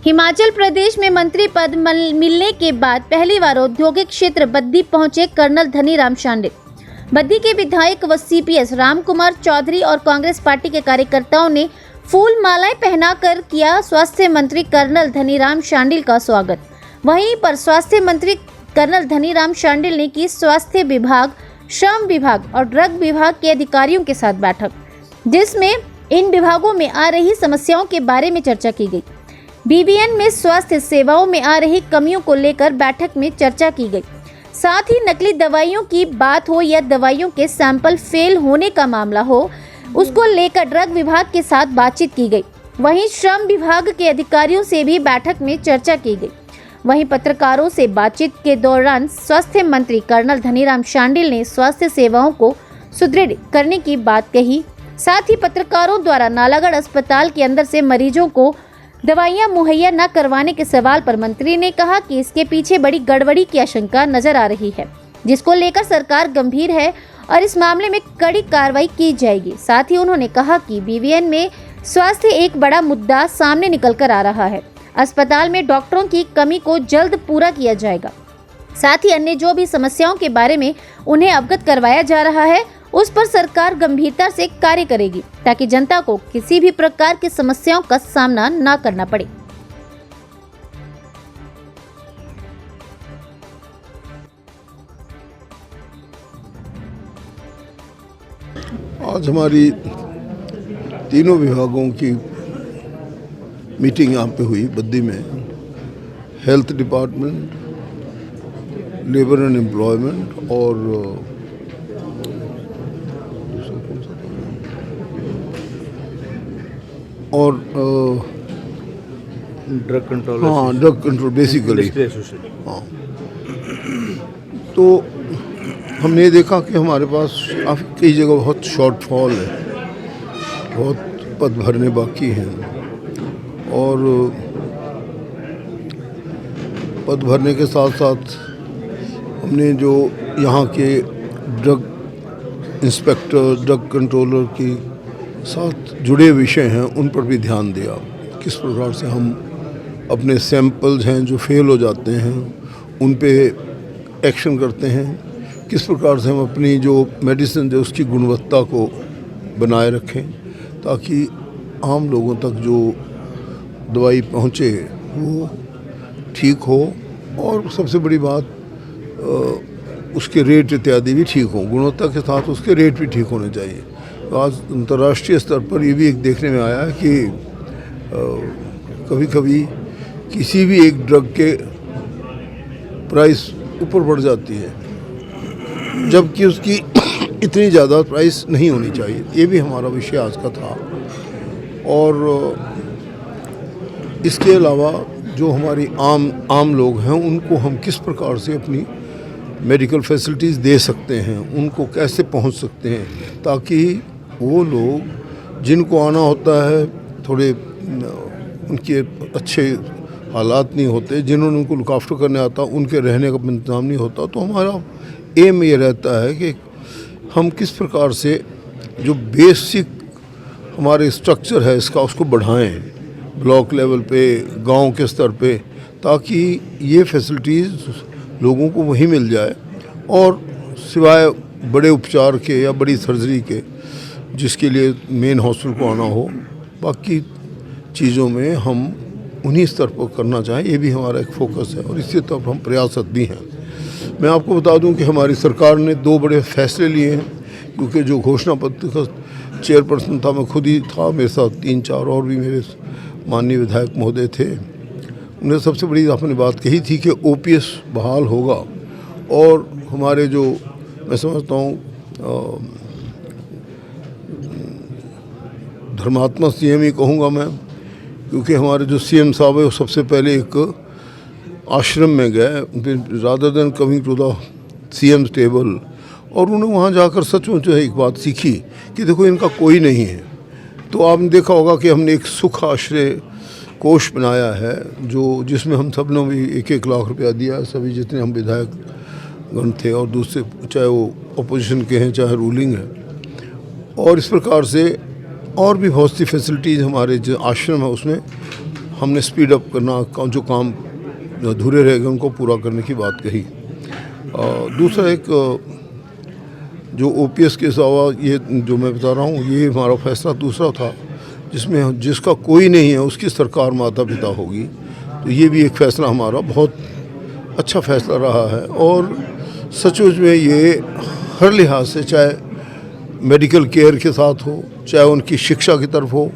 हिमाचल प्रदेश में मंत्री पद मिलने के बाद पहली बार औद्योगिक क्षेत्र बद्दी पहुंचे कर्नल धनीराम शांडिल। बद्दी के विधायक व सीपीएस रामकुमार चौधरी और कांग्रेस पार्टी के कार्यकर्ताओं ने फूल मालाएं पहनाकर किया स्वास्थ्य मंत्री कर्नल धनीराम शांडिल का स्वागत। वहीं पर स्वास्थ्य मंत्री कर्नल धनीराम शांडिल ने की स्वास्थ्य विभाग, श्रम विभाग और ड्रग विभाग के अधिकारियों के साथ बैठक, जिसमें इन विभागों में आ रही समस्याओं के बारे में चर्चा की गई। बीबीएन में स्वास्थ्य सेवाओं में आ रही कमियों को लेकर बैठक में चर्चा की गई। साथ ही नकली दवाइयों की बात हो या दवाइयों के सैंपल फेल होने का मामला हो, उसको लेकर ड्रग विभाग के साथ बातचीत की गई। वहीं श्रम विभाग के अधिकारियों से भी बैठक में चर्चा की गई। वहीं पत्रकारों से बातचीत के दौरान स्वास्थ्य मंत्री कर्नल धनीराम शांडिल ने स्वास्थ्य सेवाओं को सुदृढ़ करने की बात कही। साथ ही पत्रकारों द्वारा नालागढ़ अस्पताल के अंदर से मरीजों को दवाइयां मुहैया न करवाने के सवाल पर मंत्री ने कहा कि इसके पीछे बड़ी गड़बड़ी की आशंका नजर आ रही है, जिसको लेकर सरकार गंभीर है और इस मामले में कड़ी कार्रवाई की जाएगी। साथ ही उन्होंने कहा कि बीबीएन में स्वास्थ्य एक बड़ा मुद्दा सामने निकल कर आ रहा है। अस्पताल में डॉक्टरों की कमी को जल्द पूरा किया जाएगा। साथ ही अन्य जो भी समस्याओं के बारे में उन्हें अवगत करवाया जा रहा है, उस पर सरकार गंभीरता से कार्य करेगी ताकि जनता को किसी भी प्रकार की समस्याओं का सामना न करना पड़े। आज हमारी तीनों विभागों की मीटिंग यहाँ पे हुई बद्दी में। Health department, labour and employment और ड्रग कंट्रोल। हाँ, ड्रग कंट्रोल बेसिकली। हाँ, तो हमने देखा कि हमारे पास काफ़ी कई जगह बहुत शॉर्टफॉल है, बहुत पद भरने बाकी हैं और पद भरने के साथ साथ हमने जो यहाँ के ड्रग इंस्पेक्टर, ड्रग कंट्रोलर के साथ जुड़े विषय हैं उन पर भी ध्यान दिया। किस प्रकार से हम अपने सैंपल्स हैं जो फेल हो जाते हैं उन पे एक्शन करते हैं, किस प्रकार से हम अपनी जो मेडिसिन है उसकी गुणवत्ता को बनाए रखें ताकि आम लोगों तक जो दवाई पहुँचे वो ठीक हो और सबसे बड़ी बात उसके रेट इत्यादि भी ठीक हों, गुणवत्ता के साथ उसके रेट भी ठीक होने चाहिए। आज अंतर्राष्ट्रीय स्तर पर ये भी एक देखने में आया है कि कभी कभी किसी भी एक ड्रग के प्राइस ऊपर बढ़ जाती है जबकि उसकी इतनी ज़्यादा प्राइस नहीं होनी चाहिए। ये भी हमारा विषय आज का था। और इसके अलावा जो हमारी आम लोग हैं उनको हम किस प्रकार से अपनी मेडिकल फैसिलिटीज़ दे सकते हैं, उनको कैसे पहुंच सकते हैं ताकि वो लोग जिनको आना होता है थोड़े उनके अच्छे हालात नहीं होते, जिन्होंने उनको लुक आफ्टर करने आता उनके रहने का इंतजाम नहीं होता, तो हमारा एम ये रहता है कि हम किस प्रकार से जो बेसिक हमारे स्ट्रक्चर है इसका उसको बढ़ाएं ब्लॉक लेवल पे, गांव के स्तर पे, ताकि ये फैसिलिटीज़ लोगों को वहीं मिल जाए और सिवाय बड़े उपचार के या बड़ी सर्जरी के जिसके लिए मेन हॉस्पिटल को आना हो, बाकी चीज़ों में हम उन्हीं स्तर पर करना चाहें, ये भी हमारा एक फोकस है और इसी तरफ हम प्रयासरत भी हैं। मैं आपको बता दूं कि हमारी सरकार ने 2 बड़े फैसले लिए हैं, क्योंकि जो घोषणा पत्र का चेयरपर्सन था मैं खुद ही था, मेरे साथ 3-4 और भी मेरे माननीय विधायक महोदय थे। उन्हें सबसे बड़ी आपने बात कही थी कि ओपीएस बहाल होगा और हमारे जो मैं समझता हूँ धर्मात्मा सीएम ही कहूँगा मैं, क्योंकि हमारे जो सीएम साहब है वो सबसे पहले एक आश्रम में गए rather than coming to the CM table, और उन्होंने वहाँ जाकर सचमुच एक बात सीखी कि देखो इनका कोई नहीं है। तो आपने देखा होगा कि हमने एक सुख आश्रय कोष बनाया है जिसमें हम सब ने भी 1-1 लाख रुपया दिया, सभी जितने हम विधायक गण थे और दूसरे चाहे वो अपोजिशन के हैं चाहे रूलिंग है। और इस प्रकार से और भी बहुत सी फैसिलिटीज़ हमारे जो आश्रम है उसमें हमने स्पीड अप करना, जो काम अधूरे रह गए उनको पूरा करने की बात कही। दूसरा एक जो ओपीएस के अलावा ये जो मैं बता रहा हूँ, ये हमारा फैसला दूसरा था, जिसमें जिसका कोई नहीं है उसकी सरकार माता पिता होगी। तो ये भी एक फ़ैसला हमारा बहुत अच्छा फ़ैसला रहा है और सचमुच में ये हर लिहाज से, चाहे मेडिकल केयर के साथ हो, चाहे उनकी शिक्षा की तरफ हो,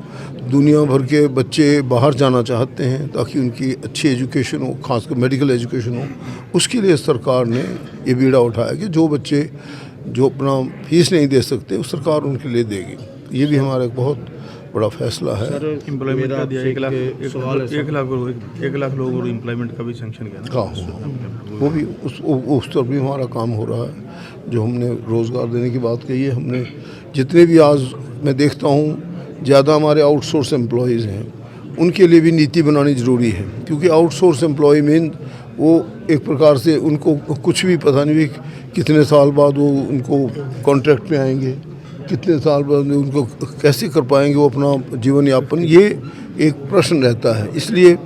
दुनिया भर के बच्चे बाहर जाना चाहते हैं ताकि उनकी अच्छी एजुकेशन हो, खासकर मेडिकल एजुकेशन हो, उसके लिए सरकार ने ये बीड़ा उठाया कि जो बच्चे जो अपना फीस नहीं दे सकते वो सरकार उनके लिए देगी। ये भी हमारा एक बहुत बड़ा फैसला है। सर एम्प्लॉयमेंट का दिया 1 लाख लोग और एम्प्लॉयमेंट का भी सेंक्शन किया ना। हाँ, वो भी उस तरफ भी हमारा काम हो रहा है। जो हमने रोज़गार देने की बात कही है, हमने जितने भी आज मैं देखता हूँ ज़्यादा हमारे आउटसोर्स एम्प्लॉयज़ हैं, उनके लिए भी नीति बनानी ज़रूरी है, क्योंकि आउटसोर्स एम्प्लॉय मीन वो एक प्रकार से उनको कुछ भी पता नहीं कितने साल बाद वो उनको कॉन्ट्रैक्ट पे आएंगे, कितने साल बाद उनको कैसे कर पाएंगे वो अपना जीवन यापन, ये एक प्रश्न रहता है। इसलिए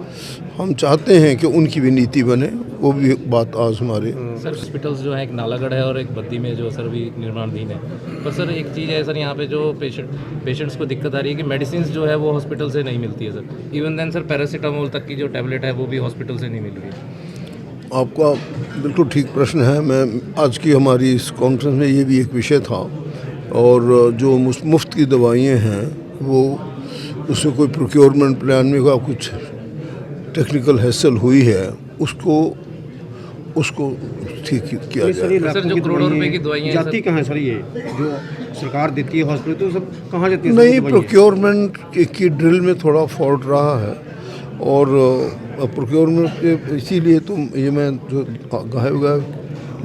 हम चाहते हैं कि उनकी भी नीति बने। वो भी बात आज हमारे सर हॉस्पिटल्स जो है, एक नालागढ़ है और एक बद्दी में जो सर भी निर्माणाधीन है। पर सर एक चीज़ है सर, यहाँ पे जो पेशेंट्स को दिक्कत आ रही है कि मेडिसिन जो है वो हॉस्पिटल से नहीं मिलती है sir. Even then sir paracetamol तक की जो टैबलेट है वो भी हॉस्पिटल से नहीं मिल रही है। आपका बिल्कुल ठीक प्रश्न है। मैं आज की हमारी इस कॉन्फ्रेंस में ये भी एक विषय था, और जो मुफ्त की दवाइयाँ हैं वो उसमें कोई प्रोक्योरमेंट प्लान में का कुछ टेक्निकल हैसल हुई है, उसको ठीक किया जाए। सर जो करोड़ों रुपए की दवाइयाँ जाती कहाँ है सर, ये जो सरकार देती है हॉस्पिटल तो सब कहाँ जाती है? नहीं, प्रोक्योरमेंट की ड्रिल में थोड़ा फॉल्ट रहा है, और प्रोक्योरमेंट के इसीलिए तो ये मैं जो गाहे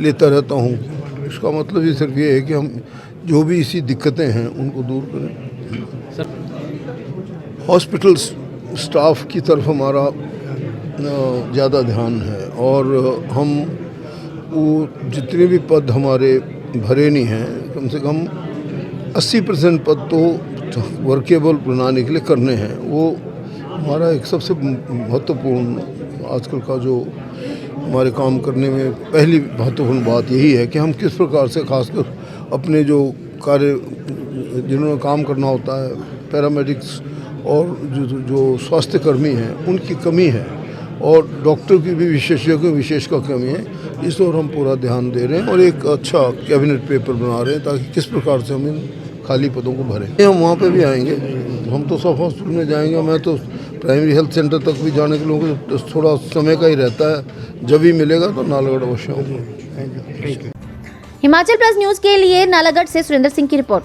लेता रहता हूँ, इसका मतलब ये सिर्फ ये है कि हम जो भी इसी दिक्कतें हैं उनको दूर करें। सर हॉस्पिटल स्टाफ की तरफ हमारा ज़्यादा ध्यान है, और हम वो जितने भी पद हमारे भरे नहीं हैं, कम से कम 80% पद तो वर्केबल बनाने के लिए करने हैं। वो हमारा एक सबसे महत्वपूर्ण आजकल का जो हमारे काम करने में पहली महत्वपूर्ण बात यही है कि हम किस प्रकार से खासकर अपने जो कार्य जिन्होंने काम करना होता है, पैरामेडिक्स और जो स्वास्थ्य कर्मी हैं, उनकी कमी है, और डॉक्टर की भी विशेष का कमी है। इस ओर हम पूरा ध्यान दे रहे हैं और एक अच्छा कैबिनेट पेपर बना रहे हैं ताकि किस प्रकार से हम इन खाली पदों को भरें। हम वहाँ पे भी आएंगे, हम तो सब हॉस्पिटल में जाएंगे। मैं तो प्राइमरी हेल्थ सेंटर तक भी जाने के लोगों को थोड़ा समय का ही रहता है, जब भी मिलेगा तो नालागढ़ अवश्य होगा। हिमाचल प्लस न्यूज के लिए नालागढ़ से सुरेंद्र सिंह की रिपोर्ट।